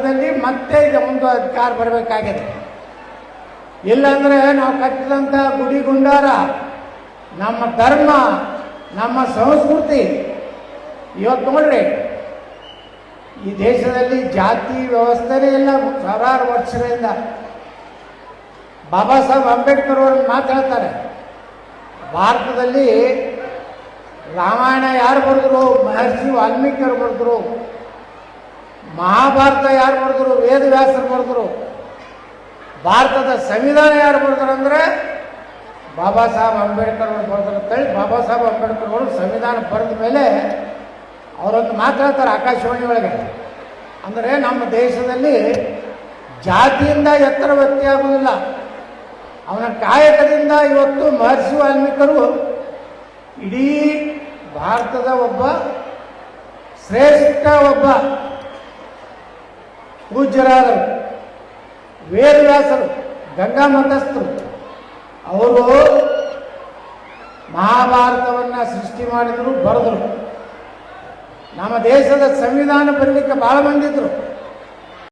ಕಾಲದಲ್ಲಿ ಮತ್ತೆ ಒಂದು ಅಧಿಕಾರ ಬರಬೇಕಾಗಿದೆ. ಇಲ್ಲಾಂದರೆ ನಾವು ಕಟ್ಟಿದಂಥ ಗುಡಿ ಗುಂಡಾರ, ನಮ್ಮ ಧರ್ಮ, ನಮ್ಮ ಸಂಸ್ಕೃತಿ ಇವತ್ತು ನೋಡ್ರಿ, ಈ ದೇಶದಲ್ಲಿ ಜಾತಿ ವ್ಯವಸ್ಥೆನೇ ಇಲ್ಲ. ಸಾವಿರಾರು ವರ್ಷಗಳಿಂದ ಬಾಬಾ ಸಾಹೇಬ್ ಅಂಬೇಡ್ಕರ್ ಅವರು ಮಾತಾಡ್ತಾರೆ, ಭಾರತದಲ್ಲಿ ರಾಮಾಯಣ ಯಾರು ಬರೆದ್ರು? ಮಹರ್ಷಿ ವಾಲ್ಮೀಕಿ ಅವರು ಬರೆದ್ರು. ಮಹಾಭಾರತ ಯಾರು ಬರೆದ್ರು? ವೇದವ್ಯಾಸರು ಬರೆದ್ರು. ಭಾರತದ ಸಂವಿಧಾನ ಯಾರು ಬರೆದ್ರು ಅಂದರೆ ಬಾಬಾ ಸಾಹೇಬ್ ಅಂಬೇಡ್ಕರ್ ಅವರು ಬರೆದ್ರು ಅಂತೇಳಿ ಬಾಬಾ ಸಾಹೇಬ್ ಅಂಬೇಡ್ಕರ್ ಅವರು ಸಂವಿಧಾನ ಬರೆದ ಮೇಲೆ ಅವರೊಂದು ಮಾತಾಡ್ತಾರೆ ಆಕಾಶವಾಣಿ ಒಳಗೆ. ಅಂದರೆ ನಮ್ಮ ದೇಶದಲ್ಲಿ ಜಾತಿಯಿಂದ ಎತ್ತರ ವ್ಯಕ್ತಿ ಆಗುವುದಿಲ್ಲ, ಅವನ ಕಾಯಕದಿಂದ ಇವತ್ತು ಮಹರ್ಷಿ ವಾಲ್ಮೀಕರು ಇಡೀ ಭಾರತದ ಒಬ್ಬ ಶ್ರೇಷ್ಠ ಒಬ್ಬ ಪೂಜ್ಯರಾದರು. ವೇದವ್ಯಾಸರು, ಗಂಗಾ ಮತಸ್ಥರು, ಅವರು ಮಹಾಭಾರತವನ್ನು ಸೃಷ್ಟಿ ಮಾಡಿದರು, ಬರೆದರು. ನಮ್ಮ ದೇಶದ ಸಂವಿಧಾನ ಬರಲಿಕ್ಕೆ ಭಾಳ ಮಂದಿದ್ರು.